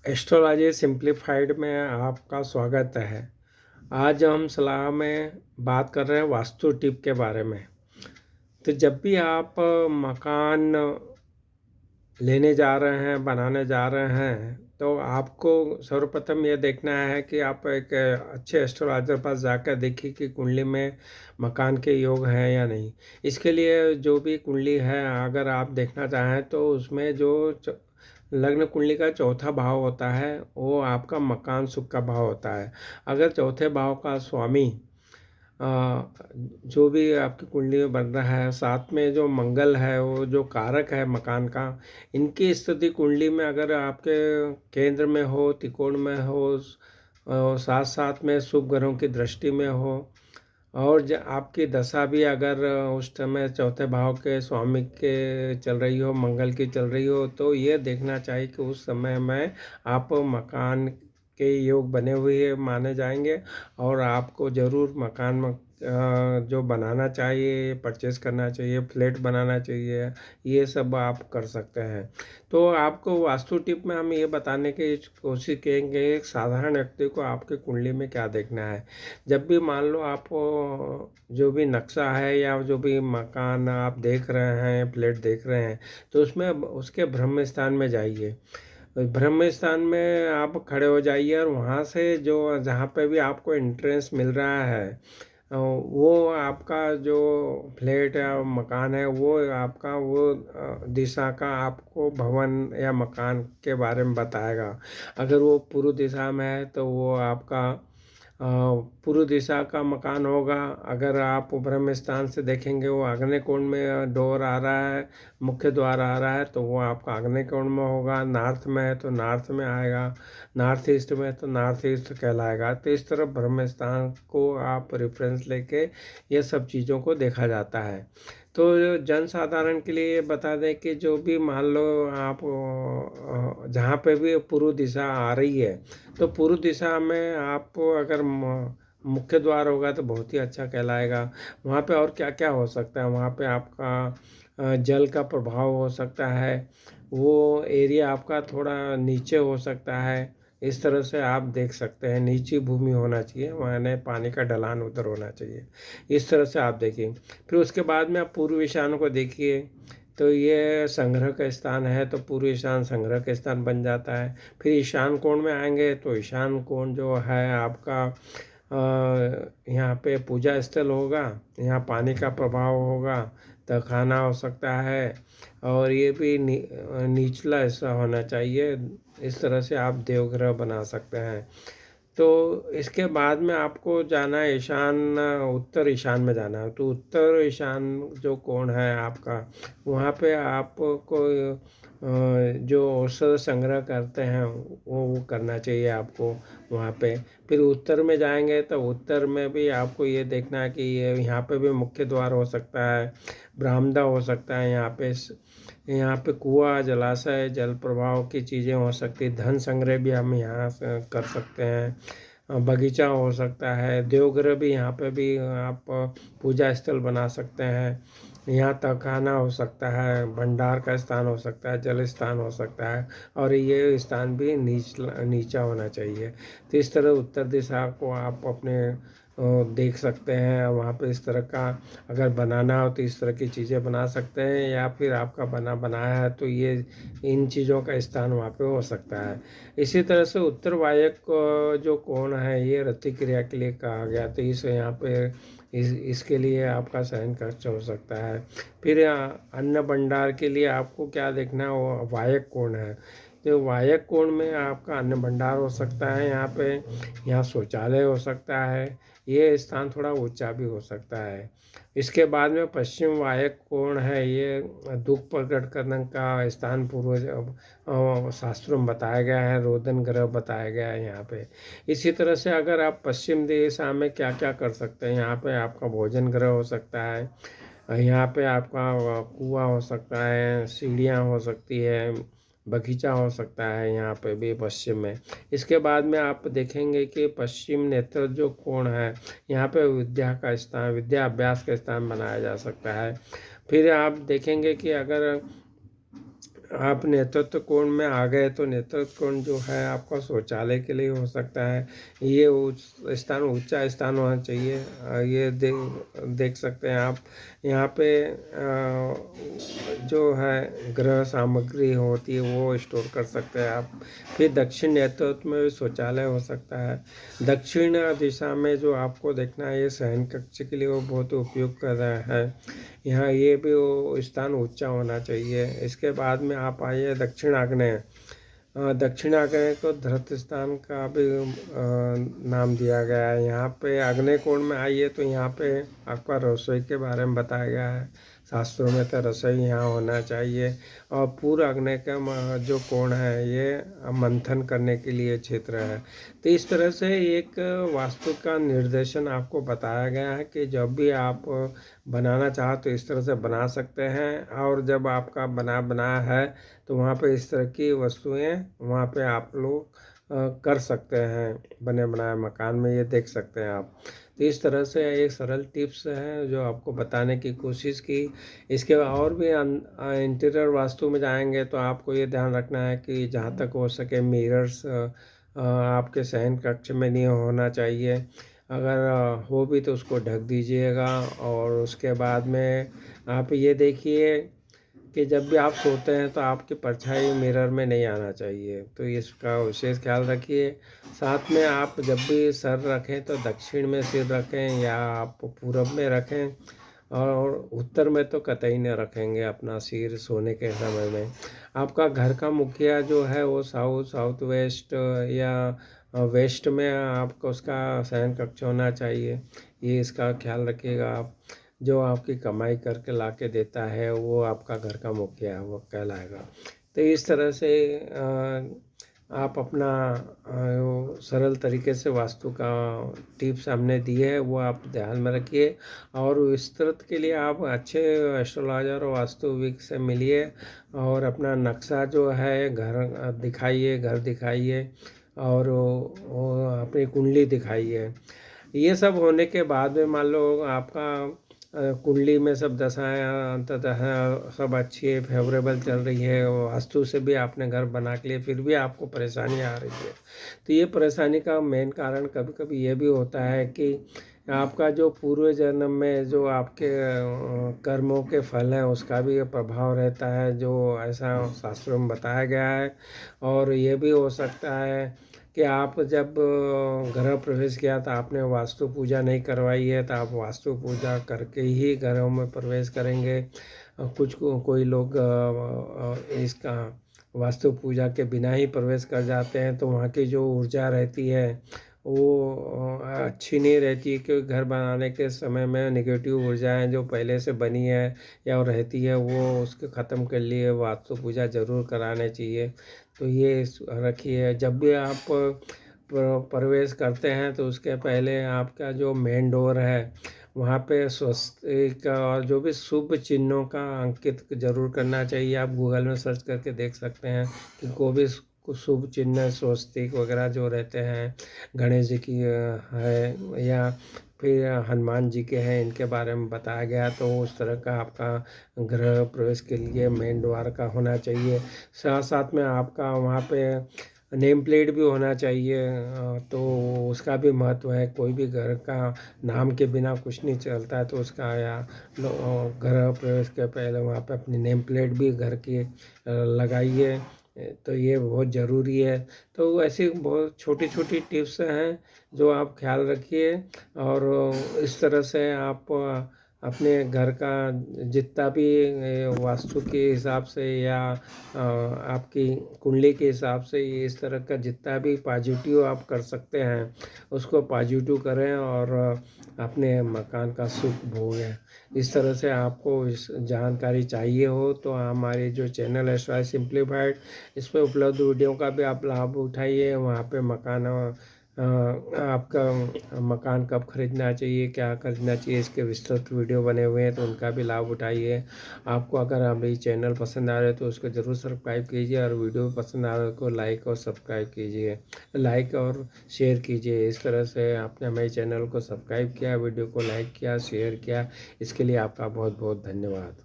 Astrology simplified में आपका स्वागत है। आज हम सलाह में बात कर रहे हैं वास्तु टिप के बारे में। तो जब भी आप मकान लेने जा रहे हैं, बनाने जा रहे हैं, तो आपको सर्वप्रथम ये देखना है कि आप एक अच्छे एस्ट्रोलॉजर पास जाकर देखिए कि कुंडली में मकान के योग हैं या नहीं। इसके लिए जो भी कुंडली है, अगर आप देखना चाहें तो उसमें जो लग्न कुंडली का चौथा भाव होता है वो आपका मकान सुख का भाव होता है। अगर चौथे भाव का स्वामी अ, जो भी आपकी कुंडली में बन रहा है, साथ में जो मंगल है वो जो कारक है मकान का, इनकी स्थिति कुंडली में अगर आपके केंद्र में हो, त्रिकोण में हो, साथ साथ में शुभ ग्रहों की दृष्टि में हो, और आपकी दशा भी अगर उस समय चौथे भाव के स्वामी के चल रही हो, मंगल की चल रही हो, तो ये देखना चाहिए कि उस समय में आप मकान के योग बने हुए माने जाएंगे और आपको ज़रूर मकान में जो बनाना चाहिए, परचेस करना चाहिए, फ्लैट बनाना चाहिए, ये सब आप कर सकते हैं। तो आपको वास्तु टिप में हम ये बताने की कोशिश करेंगे एक साधारण व्यक्ति को आपके कुंडली में क्या देखना है। जब भी मान लो आप जो भी नक्शा है या जो भी मकान आप देख रहे हैं, फ्लैट देख रहे हैं, तो उसमें उसके ब्रह्म स्थान में जाइए। ब्रह्म स्थान में आप खड़े हो जाइए और वहाँ से जो जहाँ पे भी आपको एंट्रेंस मिल रहा है, वो आपका जो फ्लैट या मकान है, वो आपका वो दिशा का आपको भवन या मकान के बारे में बताएगा। अगर वो पूर्व दिशा में है तो वो आपका पूर्व दिशा का मकान होगा। अगर आप ब्रह्म स्थान से देखेंगे, वो आग्नेय कोण में डोर आ रहा है, मुख्य द्वार आ रहा है, तो वो आपका आग्नेय कोण में होगा। नॉर्थ में है तो नॉर्थ में आएगा, नॉर्थ ईस्ट में है तो नॉर्थ ईस्ट कहलाएगा। तो इस तरह ब्रह्म स्थान को आप रेफरेंस लेके ये सब चीज़ों को देखा जाता है। तो जन साधारण के लिए बता दें कि जो भी मान लो आप जहाँ पे भी पूर्व दिशा आ रही है, तो पूर्व दिशा में आप अगर मुख्य द्वार होगा तो बहुत ही अच्छा कहलाएगा। वहाँ पे और क्या क्या हो सकता है, वहाँ पे आपका जल का प्रभाव हो सकता है, वो एरिया आपका थोड़ा नीचे हो सकता है। इस तरह से आप देख सकते हैं, नीची भूमि होना चाहिए, माने पानी का ढलान उधर होना चाहिए। इस तरह से आप देखिए। फिर उसके बाद में आप पूर्व ईशान को देखिए, तो ये संग्रह का स्थान है, तो पूर्व ईशान संग्रह का स्थान बन जाता है। फिर ईशान कोण में आएंगे तो ईशान कोण जो है आपका यहाँ पे पूजा स्थल होगा, यहाँ पानी का प्रभाव होगा, तहखाना हो सकता है, और ये भी निचला हिस्सा होना चाहिए। इस तरह से आप देवग्रह बना सकते हैं। तो इसके बाद में आपको जाना है ईशान, उत्तर ईशान में जाना है। तो उत्तर ईशान जो कोण है आपका, वहाँ पे आपको जो औषध संग्रह करते हैं वो करना चाहिए आपको वहाँ पे। फिर उत्तर में जाएंगे तो उत्तर में भी आपको ये देखना है कि ये यहाँ पे भी मुख्य द्वार हो सकता है, बरामदा हो सकता है, यहाँ पे कुआं, जलाशय, जल प्रवाह की चीज़ें हो सकती, धन संग्रह भी हम यहाँ से कर सकते हैं, बगीचा हो सकता है, देवगृह भी यहाँ पे भी आप पूजा स्थल बना सकते हैं। यहाँ तहखाना हो सकता है, भंडार का स्थान हो सकता है, जल स्थान हो सकता है, और ये स्थान भी नीचा होना चाहिए। तो इस तरह उत्तर दिशा को आप अपने देख सकते हैं। वहाँ पे इस तरह का अगर बनाना हो तो इस तरह की चीज़ें बना सकते हैं, या फिर आपका बनाया है तो ये इन चीज़ों का स्थान वहाँ पे हो सकता है। इसी तरह से उत्तर वायक जो कोण है, ये रति क्रिया के लिए कहा गया, तो इस यहाँ पे इसके लिए आपका शयन कक्ष हो सकता है। फिर अन्न भंडार के लिए आपको क्या देखना है, वो वायक कोण है। तो वायक कोण में आपका अन्न भंडार हो सकता है, यहाँ शौचालय हो सकता है, ये स्थान थोड़ा ऊंचा भी हो सकता है। इसके बाद में पश्चिम वायक कोण है, ये दुख प्रकट करने का स्थान पूर्वज शास्त्रों में बताया गया है, रोदन ग्रह बताया गया है यहाँ पे। इसी तरह से अगर आप पश्चिम दिशा में क्या क्या कर सकते हैं, यहाँ पे आपका भोजन ग्रह हो सकता है, यहाँ पे आपका कुआं हो सकता है, सीढ़ियाँ हो सकती है, बगीचा हो सकता है यहाँ पे भी पश्चिम में। इसके बाद में आप देखेंगे कि पश्चिम नेत्र जो कोण है, यहाँ पे विद्या का स्थान, विद्या अभ्यास का स्थान बनाया जा सकता है। फिर आप देखेंगे कि अगर आप नेतृत्व कोण में आ गए तो नेतृत्व कोण जो है आपका शौचालय के लिए हो सकता है। ये स्थान ऊंचा स्थान होना चाहिए। ये देख सकते हैं आप यहाँ पे जो है गृह सामग्री होती है वो स्टोर कर सकते हैं आप। फिर दक्षिण नेतृत्व में भी शौचालय हो सकता है। दक्षिण दिशा में जो आपको देखना है ये शयन कक्ष के लिए वो बहुत उपयोग कर रहा है। यहाँ ये भी वो स्थान ऊंचा होना चाहिए। इसके बाद में आप आइए दक्षिण आग्नेय। दक्षिण आग्नेय को धृत स्थान का भी नाम दिया गया है। यहाँ पे आग्नेय कोण में आइए तो यहाँ पे आपका रसोई के बारे में बताया गया है। शास्त्रों में तो रसोई यहाँ होना चाहिए। और पूर्व आग्नेय का जो कोण है ये मंथन करने के लिए क्षेत्र है। तो इस तरह से एक वास्तु का निर्देशन आपको बताया गया है कि जब भी आप बनाना चाहो तो इस तरह से बना सकते हैं। और जब आपका बनाया है तो वहाँ पे इस तरह की वस्तुएं वहाँ पे आप लोग कर सकते हैं। बने बनाए मकान में ये देख सकते हैं आप। तो इस तरह से एक सरल टिप्स है जो आपको बताने की कोशिश की। इसके और भी इंटीरियर वास्तु में जाएंगे तो आपको ये ध्यान रखना है कि जहाँ तक हो सके मिरर्स आपके शयन कक्ष में नहीं होना चाहिए। अगर हो भी तो उसको ढक दीजिएगा। और उसके बाद में आप ये देखिए कि जब भी आप सोते हैं तो आपकी परछाई मिरर में नहीं आना चाहिए। तो इसका विशेष ख्याल रखिए। साथ में आप जब भी सर रखें तो दक्षिण में सिर रखें या आप पूरब में रखें। और उत्तर में तो कतई नहीं रखेंगे अपना सिर सोने के समय में। आपका घर का मुखिया जो है वो साउथ वेस्ट या वेस्ट में आपको उसका शयन कक्ष होना चाहिए। ये इसका ख्याल रखिएगा आप। जो आपकी कमाई करके ला के देता है वो आपका घर का मुखिया वो कहलाएगा। तो इस तरह से आप अपना वो सरल तरीके से वास्तु का टिप्स हमने दिए है वो आप ध्यान में रखिए। और विस्तृत के लिए आप अच्छे एस्ट्रोलॉजर और वास्तुविद से मिलिए और अपना नक्शा जो है घर दिखाइए और वो अपनी कुंडली दिखाइए। ये सब होने के बाद में मान लो आपका कुंडली में सब दशाएं अंततः सब अच्छी है फेवरेबल चल रही है। वास्तु से भी आपने घर बना के लिए फिर भी आपको परेशानी आ रही है। तो ये परेशानी का मेन कारण कभी कभी ये भी होता है कि आपका जो पूर्व जन्म में जो आपके कर्मों के फल हैं उसका भी प्रभाव रहता है जो ऐसा शास्त्रों में बताया गया है। और ये भी हो सकता है कि आप जब गृह प्रवेश किया तो आपने वास्तु पूजा नहीं करवाई है तो आप वास्तु पूजा करके ही घरों में प्रवेश करेंगे। कोई लोग इसका वास्तु पूजा के बिना ही प्रवेश कर जाते हैं तो वहाँ की जो ऊर्जा रहती है वो अच्छी नहीं रहती। क्योंकि घर बनाने के समय में नेगेटिव ऊर्जाएं जो पहले से बनी है या रहती है वो उसके ख़त्म के लिए वास्तु पूजा ज़रूर कराने चाहिए। तो ये रखिए जब भी आप प्रवेश करते हैं तो उसके पहले आपका जो मेन डोर है वहाँ पे स्वस्तिक और जो भी शुभ चिन्हों का अंकित ज़रूर करना चाहिए। आप गूगल में सर्च करके देख सकते हैं कि कोई भी शुभ चिन्ह स्वस्तिक वगैरह जो रहते हैं गणेश जी की है या फिर हनुमान जी के हैं इनके बारे में बताया गया। तो उस तरह का आपका गृह प्रवेश के लिए मेन द्वार का होना चाहिए। साथ साथ में आपका वहाँ पे नेम प्लेट भी होना चाहिए। तो उसका भी महत्व है। कोई भी घर का नाम के बिना कुछ नहीं चलता है तो उसका या गृह प्रवेश के पहले वहाँ पे अपनी नेम प्लेट भी घर की लगाइए। तो ये बहुत ज़रूरी है। तो ऐसी बहुत छोटी छोटी टिप्स हैं जो आप ख्याल रखिए। और इस तरह से आप अपने घर का जितना भी वास्तु के हिसाब से या आपकी कुंडली के हिसाब से ये इस तरह का जितना भी पॉजिटिव आप कर सकते हैं उसको पॉजिटिव करें और अपने मकान का सुख भोगें। इस तरह से आपको इस जानकारी चाहिए हो तो हमारे जो चैनल है एस्ट्रो सिंप्लीफाइड इस पर उपलब्ध वीडियो का भी आप लाभ उठाइए। वहाँ पे मकान आपका मकान कब खरीदना चाहिए क्या खरीदना चाहिए इसके विस्तृत वीडियो बने हुए हैं तो उनका भी लाभ उठाइए। आपको अगर हमारी चैनल पसंद आ रहे तो उसको ज़रूर सब्सक्राइब कीजिए और वीडियो पसंद आ रहे तो लाइक और सब्सक्राइब कीजिए लाइक और शेयर कीजिए। इस तरह से आपने हमारे चैनल को सब्सक्राइब किया वीडियो को लाइक किया शेयर किया इसके लिए आपका बहुत बहुत धन्यवाद।